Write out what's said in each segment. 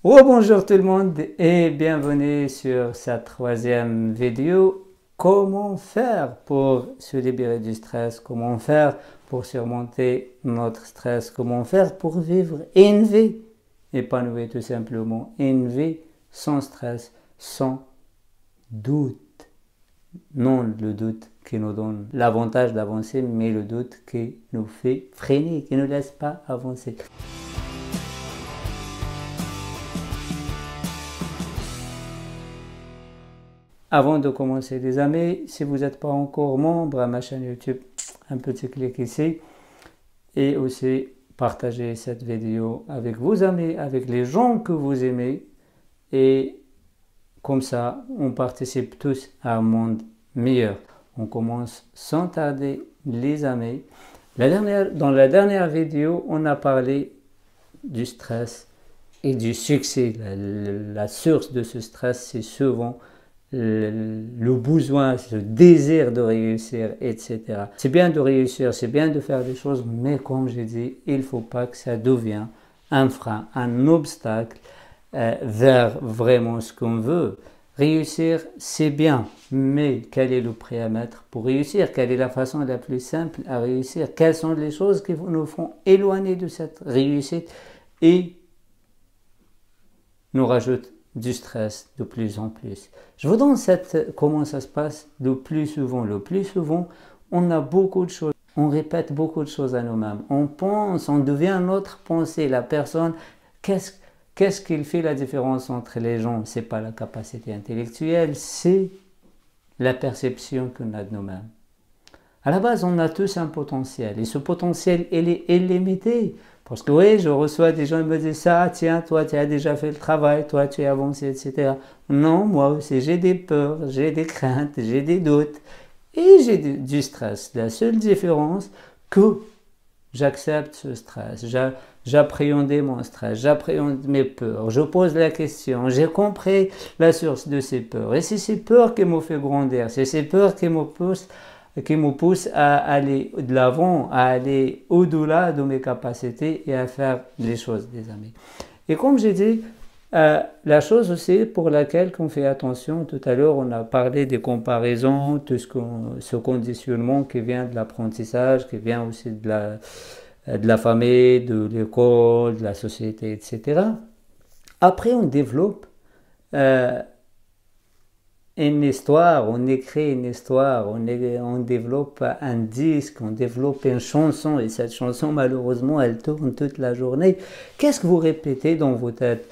Bonjour tout le monde et bienvenue sur cette troisième vidéo. Comment faire pour se libérer du stress? Comment faire pour surmonter notre stress? Comment faire pour vivre une vie épanouie, tout simplement? Une vie sans stress, sans doute. Non le doute qui nous donne l'avantage d'avancer, mais le doute qui nous fait freiner, qui ne nous laisse pas avancer. Avant de commencer les amis, si vous n'êtes pas encore membre à ma chaîne YouTube, un petit clic ici et aussi partagez cette vidéo avec vos amis, avec les gens que vous aimez et comme ça on participe tous à un monde meilleur. On commence sans tarder les amis. Dans la dernière vidéo, on a parlé du stress et du succès. La source de ce stress, c'est souvent le besoin, le désir de réussir, etc. C'est bien de réussir, c'est bien de faire des choses, mais comme j'ai dit, il ne faut pas que ça devienne un frein, un obstacle vers vraiment ce qu'on veut. Réussir, c'est bien, mais quel est le prix à mettre pour réussir? Quelle est la façon la plus simple à réussir? Quelles sont les choses qui nous font éloigner de cette réussite et nous rajoutent du stress de plus en plus. Je vous donne comment ça se passe le plus souvent. Le plus souvent, on a beaucoup de choses. On répète beaucoup de choses à nous-mêmes. On pense, on devient notre pensée. La personne, qu'est-ce qui fait la différence entre les gens? Ce n'est pas la capacité intellectuelle, c'est la perception qu'on a de nous-mêmes. À la base, on a tous un potentiel. Et ce potentiel, il est illimité. Parce que oui, je reçois des gens qui me disent ça, tiens, toi tu as déjà fait le travail, toi tu es avancé, etc. Non, moi aussi j'ai des peurs, j'ai des craintes, j'ai des doutes et j'ai du stress. La seule différence que j'accepte ce stress, j'appréhende mon stress, j'appréhende mes peurs, je pose la question, j'ai compris la source de ces peurs. Et c'est ces peurs qui m'ont fait grandir, c'est ces peurs qui me pousse à aller de l'avant, à aller au-delà de mes capacités et à faire les choses, des amis. Et comme j'ai dit, la chose aussi pour laquelle on fait attention, tout à l'heure on a parlé des comparaisons, tout ce conditionnement qui vient de l'apprentissage, qui vient aussi de la famille, de l'école, de la société, etc. Après on développe une histoire, on écrit une histoire, on développe un disque, on développe une chanson et cette chanson malheureusement elle tourne toute la journée. Qu'est-ce que vous répétez dans vos têtes?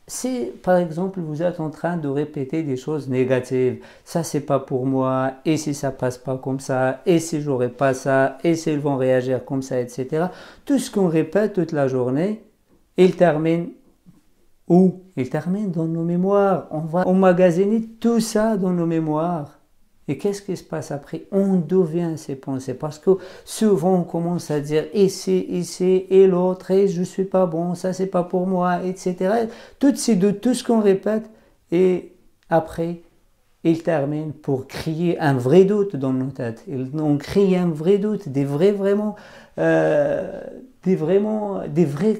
Si par exemple vous êtes en train de répéter des choses négatives, ça c'est pas pour moi, et si ça passe pas comme ça, et si j'aurais pas ça, et s'ils vont réagir comme ça, etc. Tout ce qu'on répète toute la journée, il termine où? Il termine dans nos mémoires. On va emmagasiner tout ça dans nos mémoires. Et qu'est-ce qui se passe après? On devient ces pensées. Parce que souvent on commence à dire ici, et l'autre, et je ne suis pas bon, ça c'est pas pour moi, etc. Tout ce qu'on répète. Et après, il termine pour créer un vrai doute dans nos têtes. On crée un vrai doute, des vraies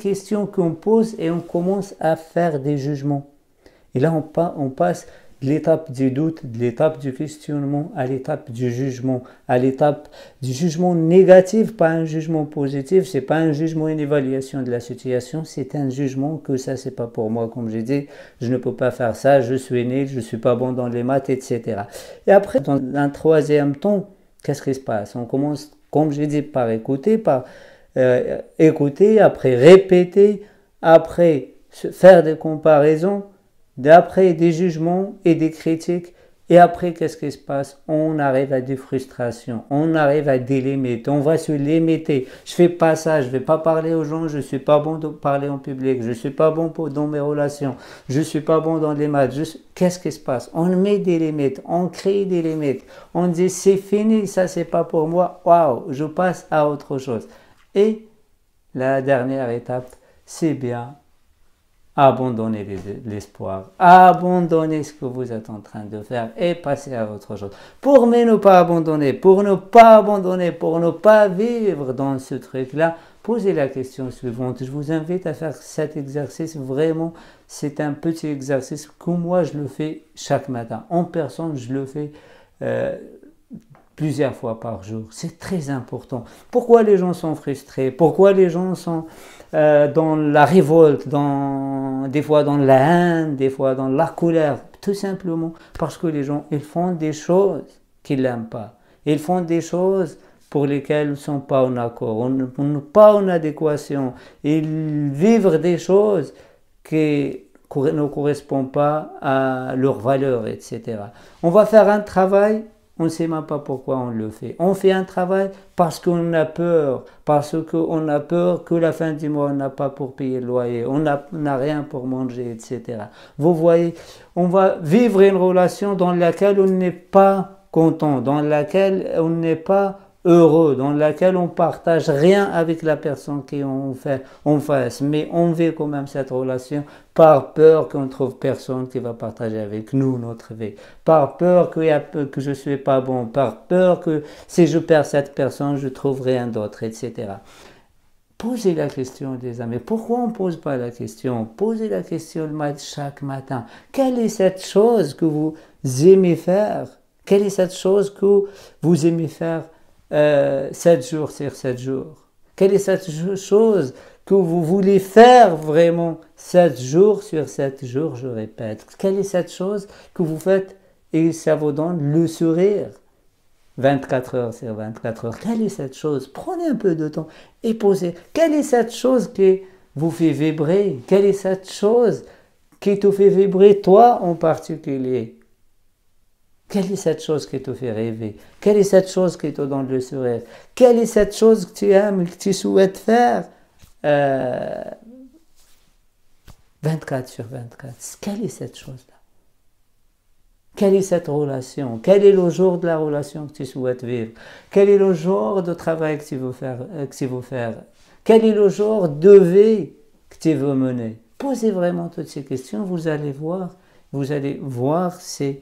questions qu'on pose et on commence à faire des jugements. Et là, on passe de l'étape du doute, de l'étape du questionnement à l'étape du jugement, à l'étape du jugement négatif, pas un jugement positif, c'est pas un jugement, une évaluation de la situation, c'est un jugement que ça, c'est pas pour moi, comme j'ai dit, je ne peux pas faire ça, je suis nul, je suis pas bon dans les maths, etc. Et après, dans un troisième temps, qu'est-ce qui se passe? On commence, comme j'ai dit, par écouter, écouter, après répéter, après faire des comparaisons, d'après des jugements et des critiques, et après qu'est-ce qui se passe? On arrive à des frustrations, on arrive à des limites, on va se limiter. Je fais pas ça, je vais pas parler aux gens, je suis pas bon de parler en public, je suis pas bon dans mes relations, je suis pas bon dans les maths. Qu'est-ce qui se passe? On met des limites, on crée des limites, on dit c'est fini, ça c'est pas pour moi, waouh, je passe à autre chose. Et la dernière étape, c'est bien abandonner l'espoir, abandonner ce que vous êtes en train de faire et passer à autre chose. Ne pas abandonner, pour ne pas vivre dans ce truc-là, posez la question suivante. Je vous invite à faire cet exercice. Vraiment, c'est un petit exercice que moi, je le fais chaque matin. En personne, je le fais plusieurs fois par jour. C'est très important. Pourquoi les gens sont frustrés? Pourquoi les gens sont dans la révolte, des fois dans la haine, des fois dans la colère? Tout simplement parce que les gens, ils font des choses qu'ils n'aiment pas. Ils font des choses pour lesquelles ils ne sont pas en accord, pas en adéquation. Ils vivent des choses qui ne correspondent pas à leurs valeurs, etc. On va faire un travail, on ne sait même pas pourquoi on le fait. On fait un travail parce qu'on a peur, que la fin du mois, on n'a pas pour payer le loyer, on n'a rien pour manger, etc. Vous voyez, on va vivre une relation dans laquelle on n'est pas content, dans laquelle on n'est pas heureux, dans laquelle on partage rien avec la personne qui on fait en face, mais on vit quand même cette relation par peur qu'on trouve personne qui va partager avec nous notre vie, par peur que je ne suis pas bon, par peur que si je perds cette personne, je trouve rien d'autre, etc. Posez la question, les amis. Pourquoi on ne pose pas la question? Posez la question chaque matin. Quelle est cette chose que vous aimez faire? Quelle est cette chose que vous aimez faire 7 jours sur 7 jours? Quelle est cette chose que vous voulez faire vraiment 7 jours sur 7 jours, je répète? Quelle est cette chose que vous faites et ça vous donne le sourire 24 heures sur 24 heures? Quelle est cette chose? Prenez un peu de temps et posez. Quelle est cette chose qui vous fait vibrer? Quelle est cette chose qui te fait vibrer, toi en particulier? Quelle est cette chose qui te fait rêver? Quelle est cette chose qui te donne le sourire? Quelle est cette chose que tu aimes, que tu souhaites faire 24 sur 24? Quelle est cette chose-là? Quelle est cette relation? Quel est le jour de la relation que tu souhaites vivre? Quel est le genre de travail que tu veux faire? Quel est le genre de vie que tu veux mener? Posez vraiment toutes ces questions, vous allez voir, c'est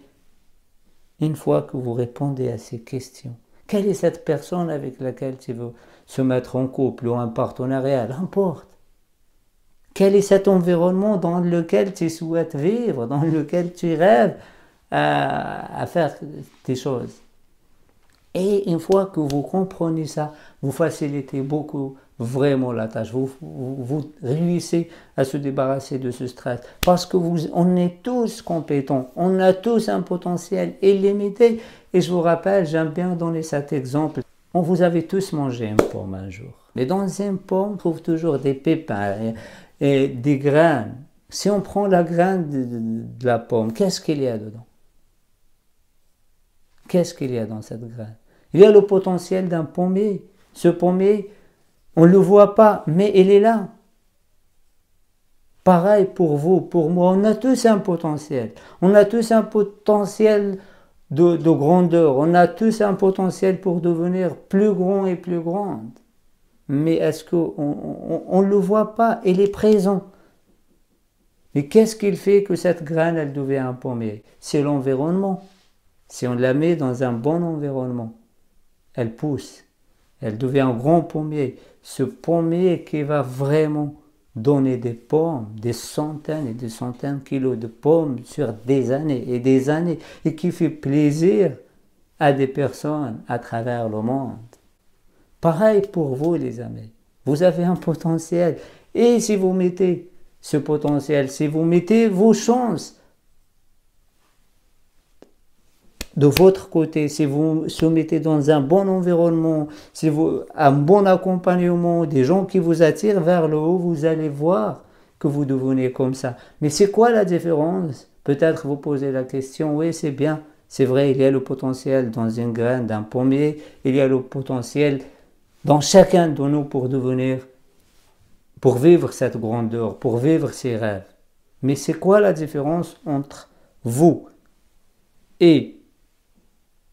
une fois que vous répondez à ces questions. Quelle est cette personne avec laquelle tu veux se mettre en couple ou en partenariat? N'importe. Quel est cet environnement dans lequel tu souhaites vivre, dans lequel tu rêves à faire des choses? Et une fois que vous comprenez ça, vous facilitez beaucoup vraiment la tâche. Vous réussissez à se débarrasser de ce stress. Parce que on est tous compétents. On a tous un potentiel illimité. Et je vous rappelle, j'aime bien donner cet exemple. On vous avez tous mangé une pomme un jour. Mais dans une pomme, on trouve toujours des pépins et des graines. Si on prend la graine de la pomme, qu'est-ce qu'il y a dedans? Qu'est-ce qu'il y a dans cette graine? Il y a le potentiel d'un pommier. Ce pommier, on ne le voit pas, mais il est là. Pareil pour vous, pour moi, on a tous un potentiel. On a tous un potentiel de grandeur. On a tous un potentiel pour devenir plus grand et plus grande. Mais est-ce qu'on ne le voit pas? Il est présent. Mais qu'est-ce qu'il fait que cette graine, elle devient un pommier? C'est l'environnement. Si on la met dans un bon environnement, elle pousse. Elle devient un grand pommier. Ce pommier qui va vraiment donner des pommes, des centaines et des centaines de kilos de pommes sur des années et des années, et qui fait plaisir à des personnes à travers le monde. Pareil pour vous, les amis. Vous avez un potentiel. Et si vous mettez ce potentiel, si vous mettez vos chances de votre côté, si vous se mettez dans un bon environnement, un bon accompagnement, des gens qui vous attirent vers le haut, vous allez voir que vous devenez comme ça. Mais c'est quoi la différence? Peut-être vous posez la question, oui, c'est bien, c'est vrai, il y a le potentiel dans une graine d'un pommier, il y a le potentiel dans chacun de nous pour vivre cette grandeur, pour vivre ses rêves. Mais c'est quoi la différence entre vous et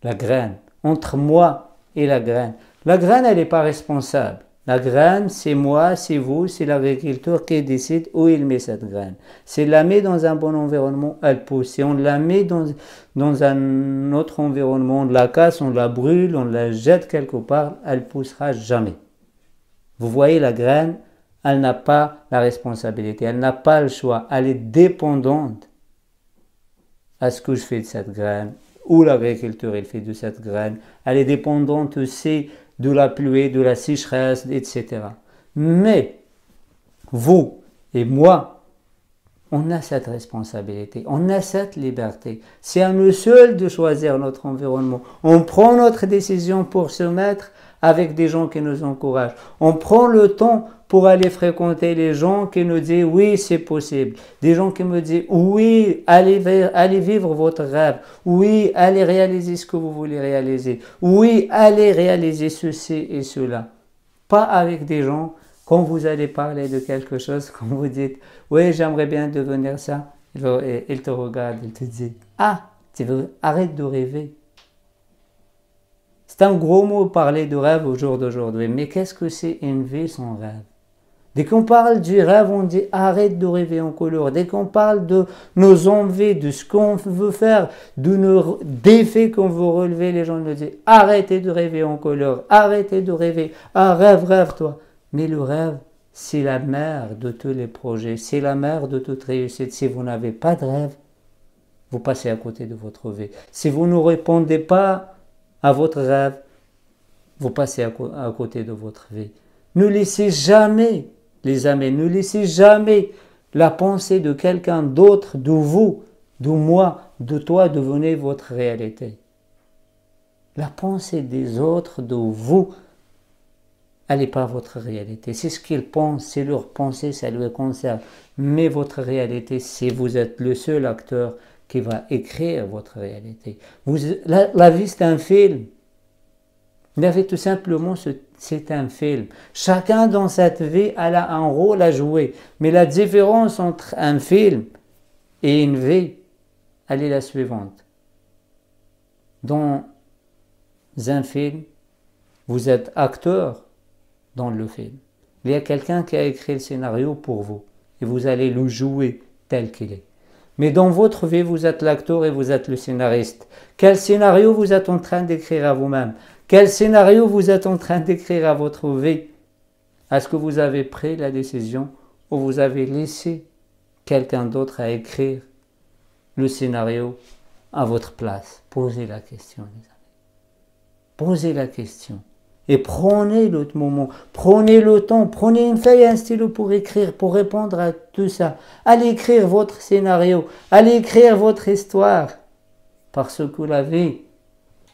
la graine, entre moi et la graine? La graine, elle n'est pas responsable. La graine, c'est moi, c'est vous, c'est l'agriculteur qui décide où il met cette graine. Si on la met dans un bon environnement, elle pousse. Si on la met dans un autre environnement, on la casse, on la brûle, on la jette quelque part, elle ne poussera jamais. Vous voyez, la graine, elle n'a pas la responsabilité, elle n'a pas le choix, elle est dépendante à ce que je fais de cette graine, ou l'agriculteur il fait de cette graine, elle est dépendante aussi de la pluie, de la sécheresse, etc. Mais vous et moi, on a cette responsabilité, on a cette liberté. C'est à nous seuls de choisir notre environnement. On prend notre décision pour se mettre avec des gens qui nous encouragent. On prend le temps pour aller fréquenter les gens qui nous disent oui, c'est possible. Des gens qui me disent oui, allez vivre votre rêve. Oui, allez réaliser ce que vous voulez réaliser. Oui, allez réaliser ceci et cela. Pas avec des gens, quand vous allez parler de quelque chose, quand vous dites oui, j'aimerais bien devenir ça, il te regarde, il te dit ah, arrête de rêver. C'est un gros mot parler de rêve au jour d'aujourd'hui, mais qu'est-ce que c'est une vie sans rêve? Dès qu'on parle du rêve, on dit arrête de rêver en couleur. Dès qu'on parle de nos envies, de ce qu'on veut faire, de nos défis qu'on veut relever, les gens nous disent arrêtez de rêver en couleur, arrêtez de rêver, ah rêve toi. Mais le rêve, c'est la mère de tous les projets, c'est la mère de toute réussite. Si vous n'avez pas de rêve, vous passez à côté de votre vie. Si vous ne répondez pas à votre rêve, vous passez à côté de votre vie. Ne laissez jamais, les amis, ne laissez jamais la pensée de quelqu'un d'autre, de vous, de moi, de toi, devenir votre réalité. La pensée des autres, de vous, elle n'est pas votre réalité. C'est ce qu'ils pensent, c'est leur pensée, ça leur concerne. Mais votre réalité, c'est vous êtes le seul acteur qui va écrire votre réalité. La vie, c'est un film. La vie, tout simplement, c'est un film. Chacun dans cette vie, elle a un rôle à jouer. Mais la différence entre un film et une vie, elle est la suivante. Dans un film, vous êtes acteur dans le film. Il y a quelqu'un qui a écrit le scénario pour vous. Et vous allez le jouer tel qu'il est. Mais dans votre vie, vous êtes l'acteur et vous êtes le scénariste. Quel scénario vous êtes en train d'écrire à vous-même? Quel scénario vous êtes en train d'écrire à votre vie? Est-ce que vous avez pris la décision ou vous avez laissé quelqu'un d'autre à écrire le scénario à votre place? Posez la question, les amis. Posez la question. Et prenez le moment, prenez le temps, prenez une feuille et un stylo pour écrire, pour répondre à tout ça. Allez écrire votre scénario, allez écrire votre histoire. Parce que la vie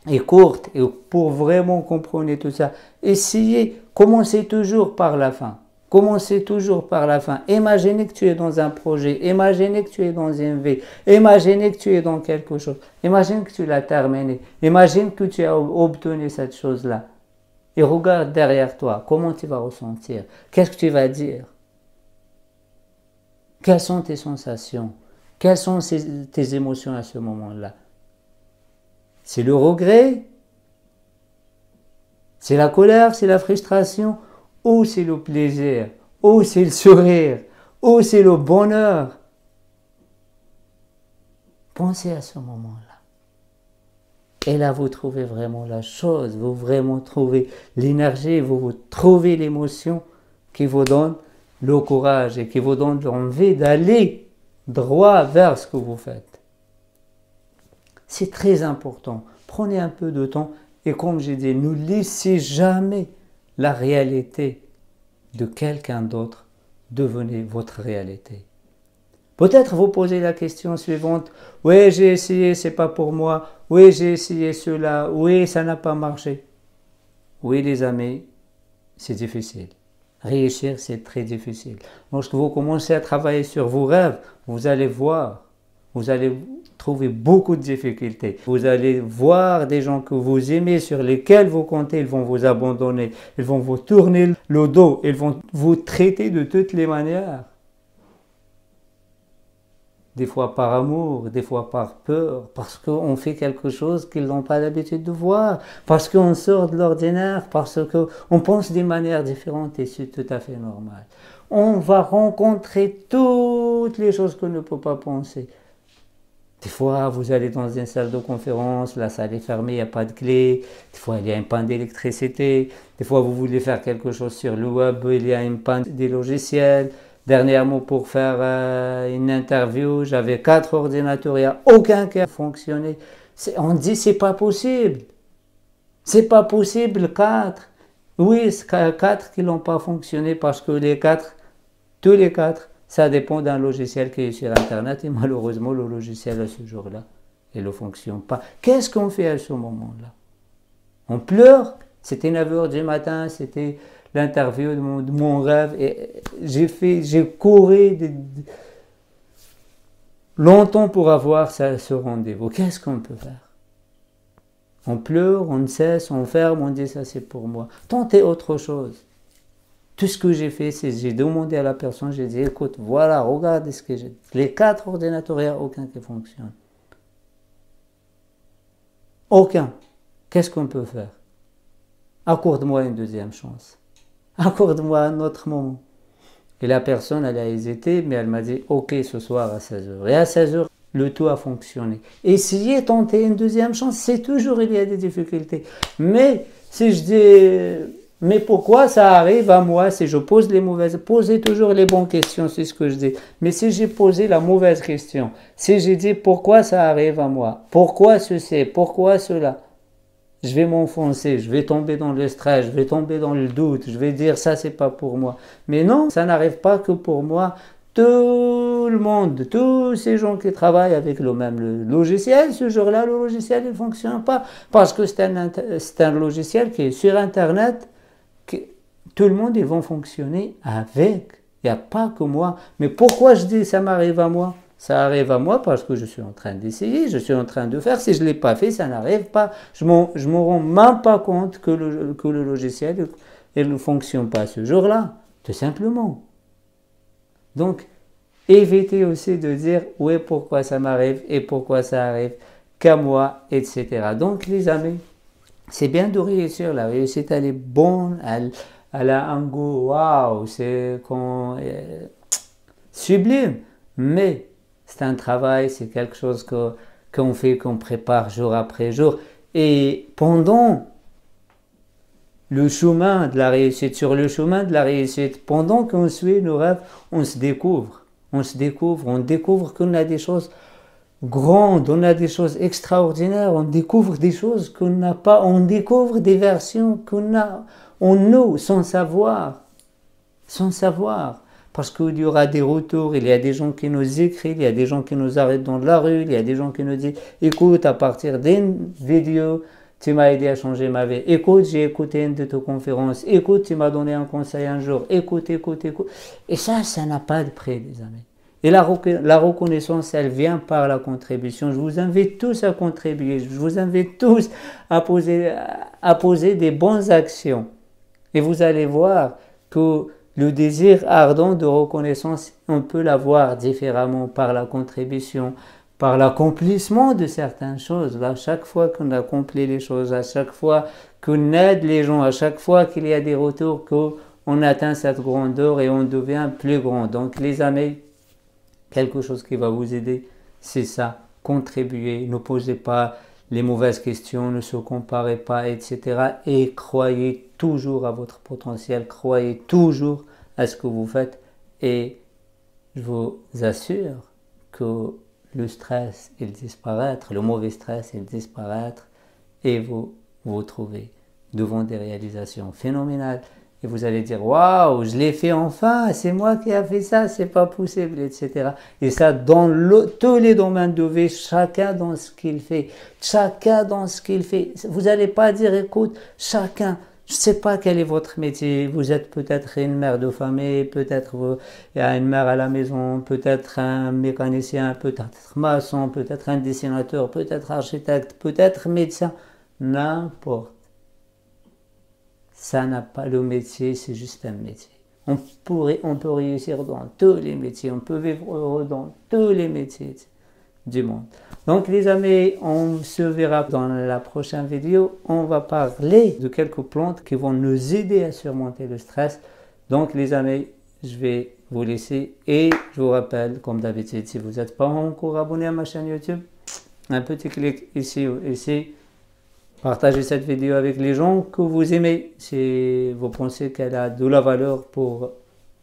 est courte et pour vraiment comprendre tout ça, essayez, commencez toujours par la fin. Commencez toujours par la fin. Imaginez que tu es dans un projet, imaginez que tu es dans une vie, imaginez que tu es dans quelque chose, imagine que tu l'as terminé, imagine que tu as obtenu cette chose-là. Et regarde derrière toi, comment tu vas ressentir? Qu'est-ce que tu vas dire? Quelles sont tes sensations? Quelles sont tes émotions à ce moment-là? C'est le regret? C'est la colère? C'est la frustration? Ou c'est le plaisir? Ou c'est le sourire? Ou c'est le bonheur? Pensez à ce moment-là. Et là, vous trouvez vraiment la chose, vous vraiment trouvez l'énergie, vous trouvez l'émotion qui vous donne le courage et qui vous donne l'envie d'aller droit vers ce que vous faites. C'est très important. Prenez un peu de temps et comme j'ai dit, ne laissez jamais la réalité de quelqu'un d'autre devenir votre réalité. Peut-être vous posez la question suivante, oui j'ai essayé, c'est pas pour moi, oui j'ai essayé cela, oui ça n'a pas marché. Oui les amis, c'est difficile. Réussir c'est très difficile. Lorsque vous commencez à travailler sur vos rêves, vous allez voir, vous allez trouver beaucoup de difficultés. Vous allez voir des gens que vous aimez, sur lesquels vous comptez, ils vont vous abandonner, ils vont vous tourner le dos, ils vont vous traiter de toutes les manières. Des fois par amour, des fois par peur, parce qu'on fait quelque chose qu'ils n'ont pas l'habitude de voir, parce qu'on sort de l'ordinaire, parce qu'on pense d'une manière différente et c'est tout à fait normal. On va rencontrer toutes les choses qu'on ne peut pas penser. Des fois, vous allez dans une salle de conférence, la salle est fermée, il n'y a pas de clé. Des fois, il y a une panne d'électricité. Des fois, vous voulez faire quelque chose sur le web, il y a une panne des logiciels. Dernièrement, pour faire une interview, j'avais 4 ordinateurs, il n'y a aucun qui a fonctionné. On dit, c'est pas possible. C'est pas possible, 4. Oui, 4 qui n'ont pas fonctionné parce que tous les 4, ça dépend d'un logiciel qui est sur Internet et malheureusement, le logiciel à ce jour-là, il ne fonctionne pas. Qu'est-ce qu'on fait à ce moment-là? On pleure. C'était 9 h du matin, c'était l'interview de mon rêve. Et j'ai couru longtemps pour avoir ce rendez-vous. Qu'est-ce qu'on peut faire? On pleure, on cesse, on ferme, on dit ça c'est pour moi. Tentez autre chose. Tout ce que j'ai fait, c'est j'ai demandé à la personne, j'ai dit écoute, voilà, regarde ce que j'ai. Les 4 ordinateurs, il n'y a aucun qui fonctionne. Aucun. Qu'est-ce qu'on peut faire? Accorde-moi une deuxième chance. Accorde-moi un autre moment. Et la personne, elle a hésité, mais elle m'a dit ok, ce soir à 16 h. Et à 16 h, le tout a fonctionné. Essayez, tenter une deuxième chance, c'est toujours, il y a des difficultés. Mais si je dis, mais pourquoi ça arrive à moi si je pose les mauvaises, posez toujours les bonnes questions, c'est ce que je dis. Mais si j'ai posé la mauvaise question, si j'ai dit pourquoi ça arrive à moi, pourquoi ceci, pourquoi cela, je vais m'enfoncer, je vais tomber dans le stress, je vais tomber dans le doute, je vais dire ça c'est pas pour moi. Mais non, ça n'arrive pas que pour moi. Tout le monde, tous ces gens qui travaillent avec le même logiciel, ce jour-là, le logiciel ne fonctionne pas parce que c'est un logiciel qui est sur Internet, que tout le monde ils vont fonctionner avec. Il n'y a pas que moi. Mais pourquoi je dis ça m'arrive à moi? Ça arrive à moi parce que je suis en train d'essayer, je suis en train de faire. Si je ne l'ai pas fait, ça n'arrive pas. Je ne me rends même pas compte que le logiciel ne fonctionne pas ce jour-là, tout simplement. Donc, évitez aussi de dire oui, pourquoi ça m'arrive et pourquoi ça arrive qu'à moi, etc. Donc, les amis, c'est bien de réussir. La réussite, elle est bonne, elle a un goût, waouh, c'est sublime. Mais c'est un travail, c'est quelque chose qu'on fait, qu'on prépare jour après jour. Et pendant le chemin de la réussite, sur le chemin de la réussite, pendant qu'on suit nos rêves, on se découvre. On découvre qu'on a des choses grandes, on a des choses extraordinaires, on découvre des choses qu'on n'a pas, on découvre des versions qu'on a en nous, sans savoir. Parce qu'il y aura des retours, il y a des gens qui nous écrivent, il y a des gens qui nous arrêtent dans la rue, il y a des gens qui nous disent « Écoute, à partir d'une vidéo, tu m'as aidé à changer ma vie. Écoute, j'ai écouté une de tes conférences. Écoute, tu m'as donné un conseil un jour. Écoute. » Et ça n'a pas de prix, les amis. Et la reconnaissance, elle vient par la contribution. Je vous invite tous à contribuer. Je vous invite tous à poser des bonnes actions. Et vous allez voir que le désir ardent de reconnaissance, on peut l'avoir différemment par la contribution, par l'accomplissement de certaines choses. À chaque fois qu'on accomplit les choses, à chaque fois qu'on aide les gens, à chaque fois qu'il y a des retours, qu'on atteint cette grandeur et on devient plus grand. Donc les amis, quelque chose qui va vous aider, c'est ça, contribuer, ne posez pas les mauvaises questions, ne se comparez pas, etc. Et croyez toujours à votre potentiel, croyez toujours à ce que vous faites et je vous assure que le stress, il disparaître, le mauvais stress, il disparaître et vous vous trouvez devant des réalisations phénoménales et vous allez dire waouh, je l'ai fait enfin, c'est moi qui ai fait ça, c'est pas possible, etc. Et ça dans tous les domaines de vie, chacun dans ce qu'il fait, Vous n'allez pas dire écoute, chacun. Je ne sais pas quel est votre métier. Vous êtes peut-être une mère de famille, peut-être il y a une mère à la maison, peut-être un mécanicien, peut-être maçon, peut-être un dessinateur, peut-être architecte, peut-être médecin, n'importe. Ça n'a pas le métier, c'est juste un métier. On peut réussir dans tous les métiers, on peut vivre heureux dans tous les métiers du monde. Donc les amis, on se verra dans la prochaine vidéo. On va parler de quelques plantes qui vont nous aider à surmonter le stress. Donc les amis, je vais vous laisser. Et je vous rappelle, comme d'habitude, si vous n'êtes pas encore abonné à ma chaîne YouTube, un petit clic ici ou ici. Partagez cette vidéo avec les gens que vous aimez, si vous pensez qu'elle a de la valeur pour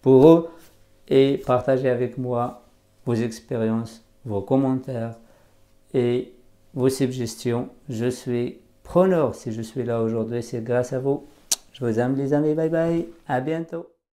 eux. Et partagez avec moi vos expériences, vos commentaires et vos suggestions. Je suis preneur. Si je suis là aujourd'hui, c'est grâce à vous. Je vous aime les amis. Bye bye. À bientôt.